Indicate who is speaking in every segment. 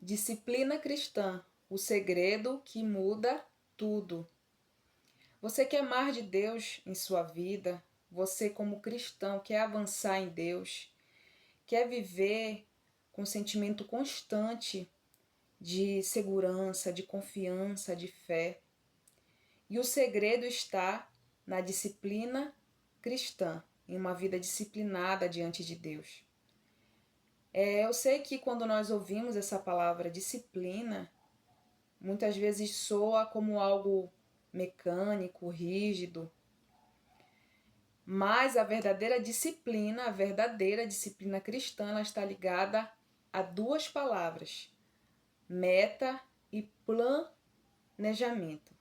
Speaker 1: Disciplina cristã, o segredo que muda tudo. Você quer mais de Deus em sua vida? Você, como cristão, quer avançar em Deus? Quer viver com um sentimento constante de segurança, de confiança, de fé? E o segredo está na disciplina cristã, em uma vida disciplinada diante de Deus. Eu sei que quando nós ouvimos essa palavra disciplina, muitas vezes soa como algo mecânico, rígido, mas a verdadeira disciplina cristã, ela está ligada a duas palavras: meta e planejamento.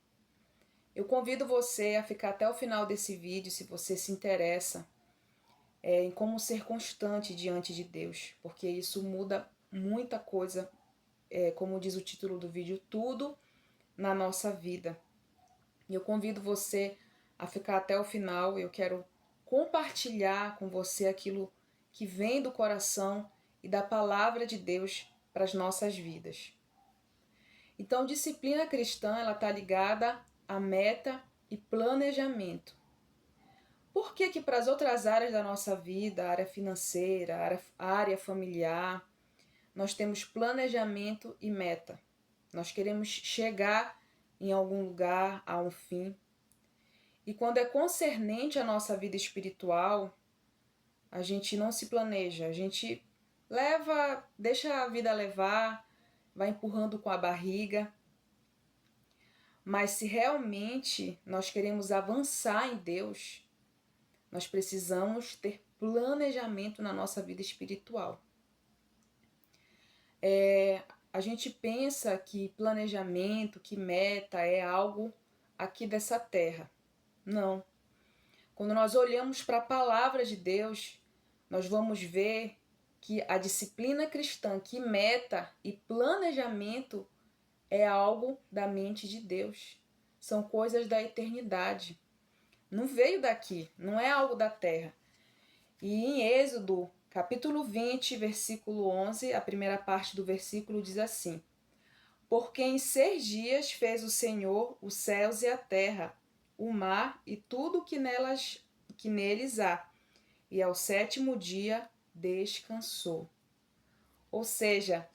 Speaker 1: Eu convido você a ficar até o final desse vídeo, se você se interessa em como ser constante diante de Deus, porque isso muda muita coisa, como diz o título do vídeo, tudo na nossa vida. E eu convido você a ficar até o final. Eu quero compartilhar com você aquilo que vem do coração e da palavra de Deus para as nossas vidas. Então, disciplina cristã, ela está ligada a meta e planejamento. Por que para as outras áreas da nossa vida, a área financeira, a área familiar, nós temos planejamento e meta? Nós queremos chegar em algum lugar, a um fim. E quando é concernente à nossa vida espiritual, a gente não se planeja, a gente deixa a vida levar, vai empurrando com a barriga. Mas se realmente nós queremos avançar em Deus, nós precisamos ter planejamento na nossa vida espiritual. A gente pensa que planejamento, que meta é algo aqui dessa terra. Não. Quando nós olhamos para a palavra de Deus, nós vamos ver que a disciplina cristã, que meta e planejamento é algo da mente de Deus. São coisas da eternidade. Não veio daqui, não é algo da terra. E em Êxodo, capítulo 20, versículo 11, a primeira parte do versículo diz assim: Porque em 6 dias fez o Senhor os céus e a terra, o mar e tudo que neles há, e ao 7º dia descansou. Ou seja,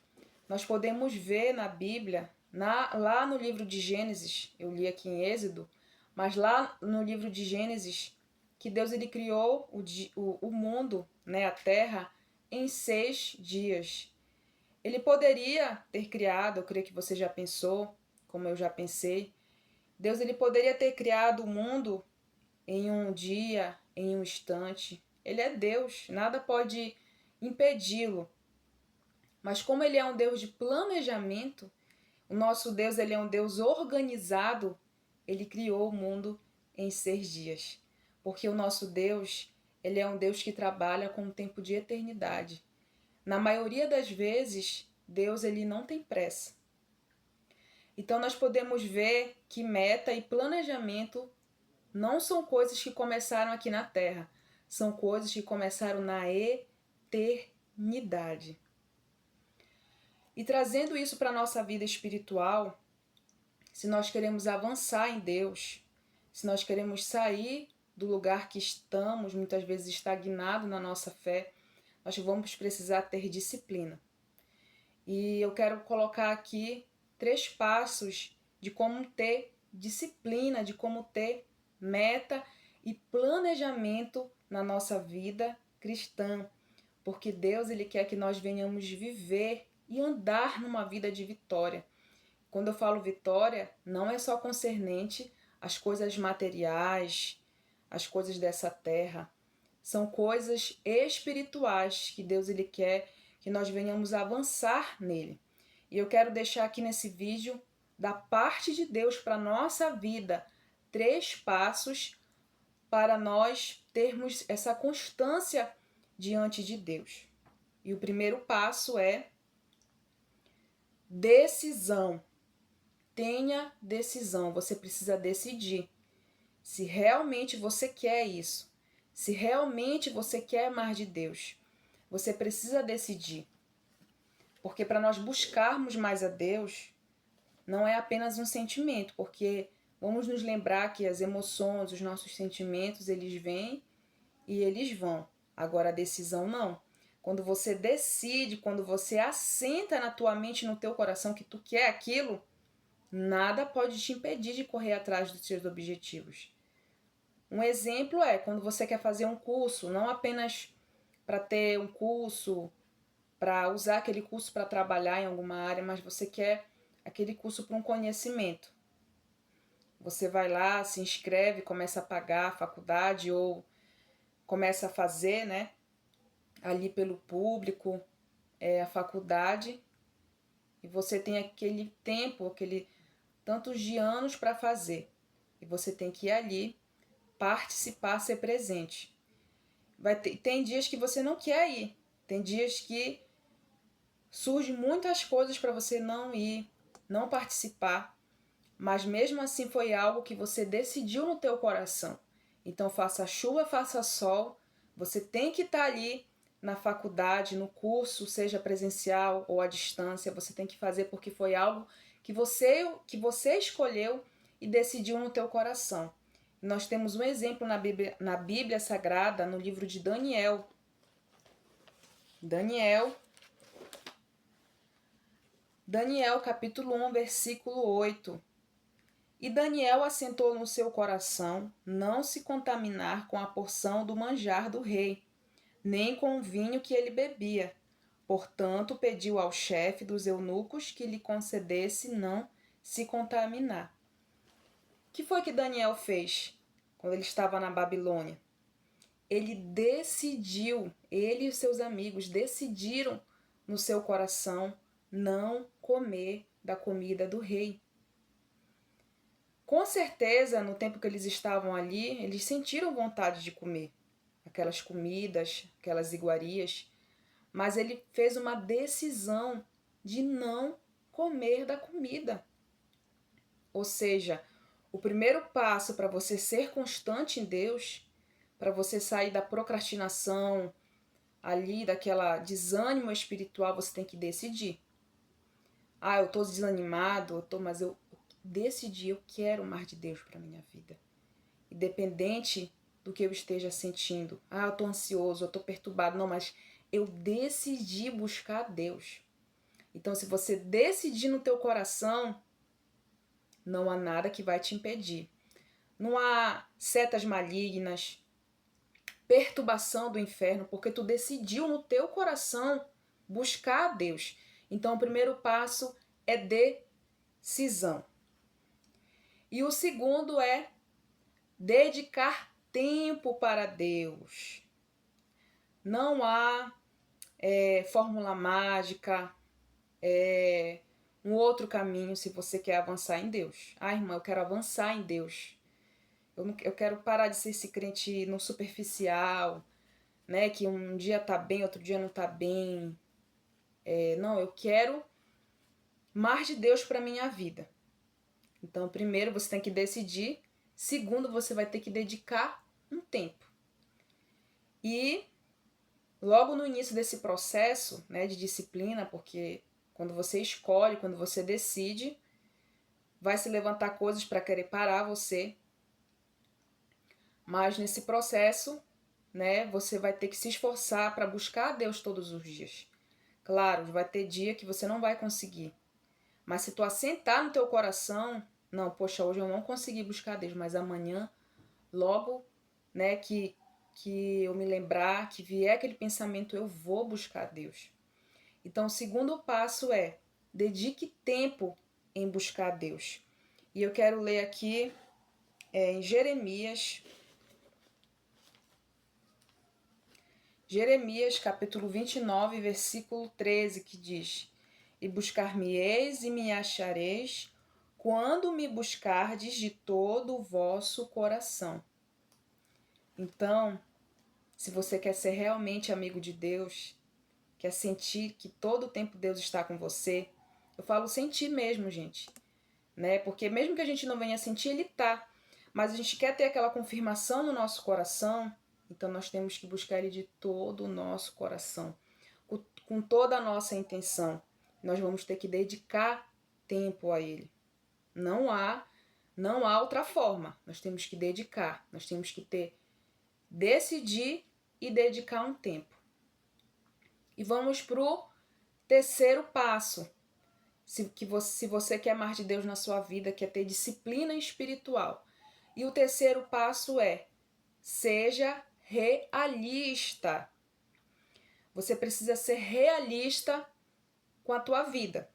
Speaker 1: nós podemos ver na Bíblia, lá no livro de Gênesis, eu li aqui em Êxodo, mas lá no livro de Gênesis, que Deus ele criou o mundo, né, a terra, em 6 dias. Ele poderia ter criado, eu creio que você já pensou, como eu já pensei, Deus ele poderia ter criado o mundo em um dia, em um instante. Ele é Deus, nada pode impedi-lo. Mas como ele é um Deus de planejamento, o nosso Deus ele é um Deus organizado, ele criou o mundo em 6 dias. Porque o nosso Deus, ele é um Deus que trabalha com um tempo de eternidade. Na maioria das vezes, Deus ele não tem pressa. Então nós podemos ver que meta e planejamento não são coisas que começaram aqui na Terra, são coisas que começaram na eternidade. E trazendo isso para a nossa vida espiritual, se nós queremos avançar em Deus, se nós queremos sair do lugar que estamos, muitas vezes estagnado na nossa fé, nós vamos precisar ter disciplina. E eu quero colocar aqui 3 passos de como ter disciplina, de como ter meta e planejamento na nossa vida cristã, porque Deus ele quer que nós venhamos viver e andar numa vida de vitória. Quando eu falo vitória, não é só concernente às coisas materiais, às coisas dessa terra. São coisas espirituais que Deus ele quer que nós venhamos avançar nele. E eu quero deixar aqui nesse vídeo, da parte de Deus para a nossa vida, 3 passos para nós termos essa constância diante de Deus. E o primeiro passo é decisão. Tenha decisão, você precisa decidir se realmente você quer isso, se realmente você quer mais de Deus. Você precisa decidir. Porque para nós buscarmos mais a Deus, não é apenas um sentimento, porque vamos nos lembrar que as emoções, os nossos sentimentos, eles vêm e eles vão. Agora a decisão não. Quando você decide, quando você assenta na tua mente, no teu coração que tu quer aquilo, nada pode te impedir de correr atrás dos seus objetivos. Um exemplo é quando você quer fazer um curso, não apenas para ter um curso, para usar aquele curso para trabalhar em alguma área, mas você quer aquele curso para um conhecimento. Você vai lá, se inscreve, começa a pagar a faculdade ou começa a fazer, né, ali pelo público, a faculdade, e você tem aquele tempo, aquele tantos de anos para fazer. E você tem que ir ali, participar, ser presente. Tem dias que você não quer ir, tem dias que surgem muitas coisas para você não ir, não participar, mas mesmo assim foi algo que você decidiu no teu coração. Então faça chuva, faça sol, você tem que estar ali na faculdade, no curso, seja presencial ou à distância, você tem que fazer porque foi algo que você escolheu e decidiu no teu coração. Nós temos um exemplo na Bíblia Sagrada, no livro de Daniel. Daniel, capítulo 1, versículo 8. E Daniel assentou no seu coração não se contaminar com a porção do manjar do rei, nem com o vinho que ele bebia. Portanto, pediu ao chefe dos eunucos que lhe concedesse não se contaminar. O que foi que Daniel fez quando ele estava na Babilônia? Ele decidiu, ele e os seus amigos decidiram no seu coração não comer da comida do rei. Com certeza, no tempo que eles estavam ali, eles sentiram vontade de comer aquelas comidas, aquelas iguarias, mas ele fez uma decisão de não comer da comida. Ou seja, o primeiro passo para você ser constante em Deus, para você sair da procrastinação, ali daquela desânimo espiritual, você tem que decidir. Eu estou desanimado, mas eu decidi, eu quero mais de Deus para minha vida. Independente do que eu esteja sentindo. Eu estou ansioso, eu estou perturbado. Não, mas eu decidi buscar Deus. Então, se você decidir no teu coração, não há nada que vai te impedir. Não há setas malignas, perturbação do inferno, porque tu decidiu no teu coração buscar a Deus. Então, o primeiro passo é decisão. E o segundo é dedicar tempo para Deus. Não há fórmula mágica, um outro caminho se você quer avançar em Deus. Irmã, eu quero avançar em Deus. Eu quero parar de ser esse crente no superficial, né? Que um dia tá bem, outro dia não tá bem. Não, eu quero mais de Deus para minha vida. Então, primeiro você tem que decidir. Segundo, você vai ter que dedicar um tempo. E logo no início desse processo, né, de disciplina, porque quando você escolhe, quando você decide, vai se levantar coisas para querer parar você. Mas nesse processo, né, você vai ter que se esforçar para buscar a Deus todos os dias. Claro, vai ter dia que você não vai conseguir. Mas se tu assentar no teu coração, não, poxa, hoje eu não consegui buscar a Deus, mas amanhã, logo, né, que eu me lembrar, que vier aquele pensamento, eu vou buscar a Deus. Então, o segundo passo é, dedique tempo em buscar a Deus. E eu quero ler aqui em Jeremias, capítulo 29, versículo 13, que diz: E buscar-me-eis e me achareis, quando me buscardes de todo o vosso coração. Então, se você quer ser realmente amigo de Deus, quer sentir que todo o tempo Deus está com você, eu falo sentir mesmo, gente, né? Porque mesmo que a gente não venha sentir, Ele tá. Mas a gente quer ter aquela confirmação no nosso coração, então nós temos que buscar Ele de todo o nosso coração, com toda a nossa intenção. nós vamos ter que dedicar tempo a Ele. Não há outra forma. Nós temos que dedicar, nós temos que decidir e dedicar um tempo. E vamos para o terceiro passo. Se você quer mais de Deus na sua vida, quer ter disciplina espiritual. E o terceiro passo é: seja realista. Você precisa ser realista com a tua vida.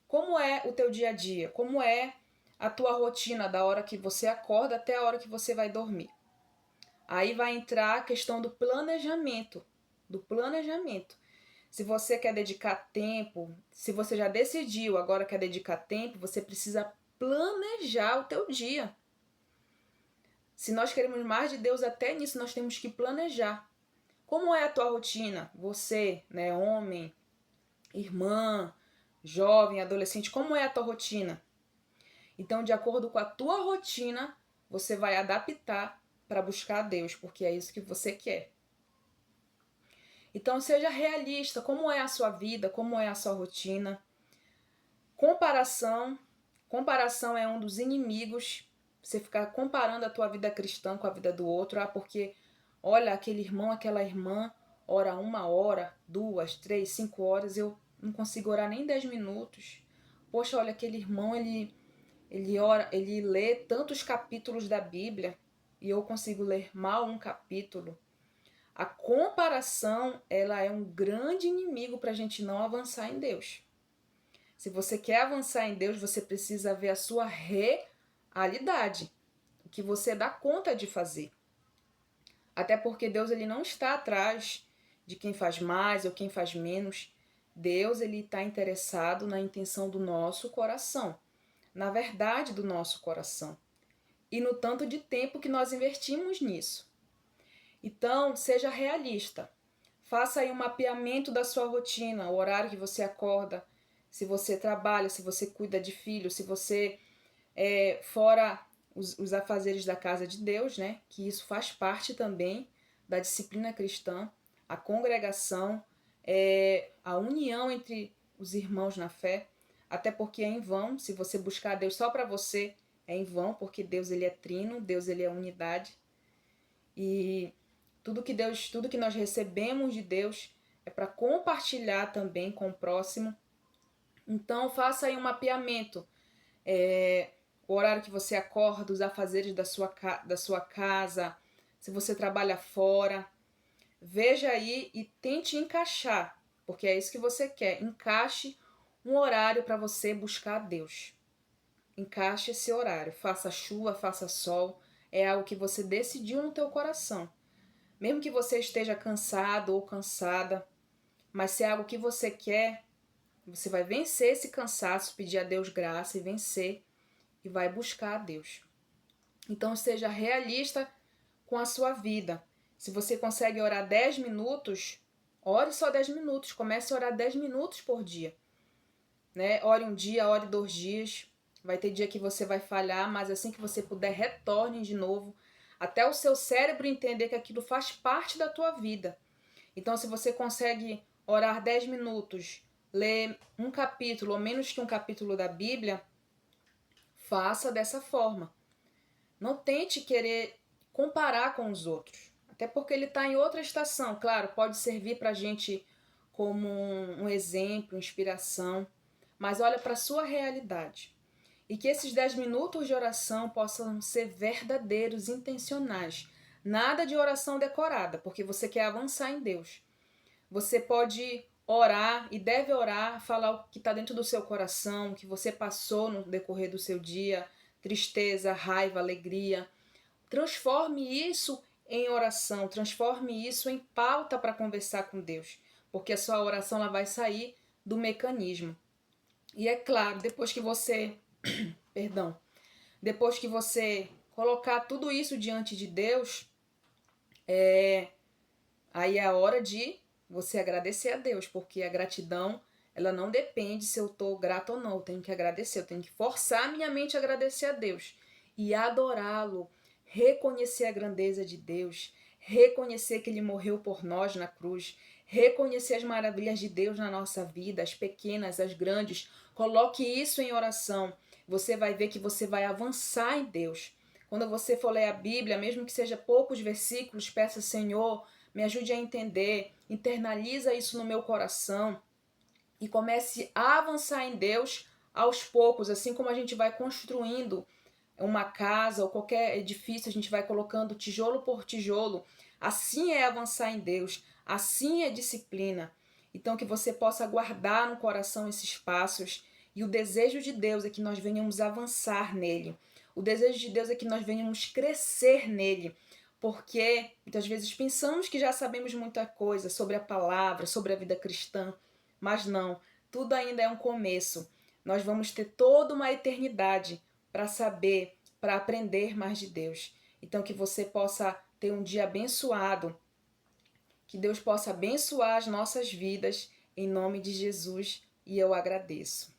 Speaker 1: Como é o teu dia a dia? Como é a tua rotina da hora que você acorda até a hora que você vai dormir? Aí vai entrar a questão do planejamento. Se você quer dedicar tempo, se você já decidiu, agora quer dedicar tempo, você precisa planejar o teu dia. Se nós queremos mais de Deus, até nisso nós temos que planejar. Como é a tua rotina? Você, né, homem, irmã, jovem, adolescente, como é a tua rotina? Então, de acordo com a tua rotina, você vai adaptar para buscar a Deus, porque é isso que você quer. Então, seja realista. Como é a sua vida? Como é a sua rotina? Comparação é um dos inimigos. Você ficar comparando a tua vida cristã com a vida do outro. Porque, olha, aquele irmão, aquela irmã ora 1 hora, 2, 3, 5 horas. Eu não consigo orar nem 10 minutos. Poxa, olha, aquele irmão, ele lê tantos capítulos da Bíblia e eu consigo ler mal um capítulo. A comparação, ela é um grande inimigo para a gente não avançar em Deus. Se você quer avançar em Deus, você precisa ver a sua realidade, o que você dá conta de fazer. Até porque Deus, ele não está atrás de quem faz mais ou quem faz menos. Deus, ele está interessado na intenção do nosso coração, na verdade do nosso coração e no tanto de tempo que nós investimos nisso. Então, seja realista. Faça aí um mapeamento da sua rotina, o horário que você acorda, se você trabalha, se você cuida de filhos, se você fora os afazeres da casa de Deus, né? Que isso faz parte também da disciplina cristã, a congregação, a união entre os irmãos na fé, até porque é em vão, se você buscar Deus só para você, é em vão, porque Deus, ele é trino, Deus, ele é unidade. E tudo que nós recebemos de Deus é para compartilhar também com o próximo. Então, faça aí um mapeamento. O horário que você acorda, os afazeres da sua casa, se você trabalha fora. Veja aí e tente encaixar, porque é isso que você quer. Encaixe um horário para você buscar a Deus. Encaixe esse horário. Faça chuva, faça sol. É algo que você decidiu no teu coração. Mesmo que você esteja cansado ou cansada, mas se é algo que você quer, você vai vencer esse cansaço, pedir a Deus graça e vencer, e vai buscar a Deus. Então, seja realista com a sua vida. Se você consegue orar 10 minutos, ore só 10 minutos. Comece a orar 10 minutos por dia. Né? Ore um dia, ore 2 dias. Vai ter dia que você vai falhar, mas assim que você puder, retorne de novo, até o seu cérebro entender que aquilo faz parte da tua vida. Então, se você consegue orar 10 minutos, ler um capítulo ou menos que um capítulo da Bíblia, faça dessa forma. Não tente querer comparar com os outros, até porque ele está em outra estação. Claro, pode servir para a gente como um exemplo, inspiração, mas olha para a sua realidade. E que esses 10 minutos de oração possam ser verdadeiros, intencionais. Nada de oração decorada, porque você quer avançar em Deus. Você pode orar e deve orar, falar o que está dentro do seu coração, o que você passou no decorrer do seu dia, tristeza, raiva, alegria. Transforme isso em oração, transforme isso em pauta para conversar com Deus, porque a sua oração ela vai sair do mecanismo. E é claro, depois que você colocar tudo isso diante de Deus, aí é a hora de você agradecer a Deus, porque a gratidão, ela não depende se eu estou grato ou não, eu tenho que agradecer, eu tenho que forçar a minha mente a agradecer a Deus e adorá-lo, reconhecer a grandeza de Deus, reconhecer que ele morreu por nós na cruz, reconhecer as maravilhas de Deus na nossa vida, as pequenas, as grandes. Coloque isso em oração. Você vai ver que você vai avançar em Deus. Quando você for ler a Bíblia, mesmo que seja poucos versículos, peça, Senhor, me ajude a entender, internaliza isso no meu coração e comece a avançar em Deus aos poucos, assim como a gente vai construindo uma casa ou qualquer edifício, a gente vai colocando tijolo por tijolo. Assim é avançar em Deus, assim é disciplina. Então, que você possa guardar no coração esses passos. E o desejo de Deus é que nós venhamos avançar nele. O desejo de Deus é que nós venhamos crescer nele. Porque muitas vezes pensamos que já sabemos muita coisa sobre a palavra, sobre a vida cristã. Mas não, tudo ainda é um começo. Nós vamos ter toda uma eternidade para saber, para aprender mais de Deus. Então, que você possa ter um dia abençoado, que Deus possa abençoar as nossas vidas, em nome de Jesus, e eu agradeço.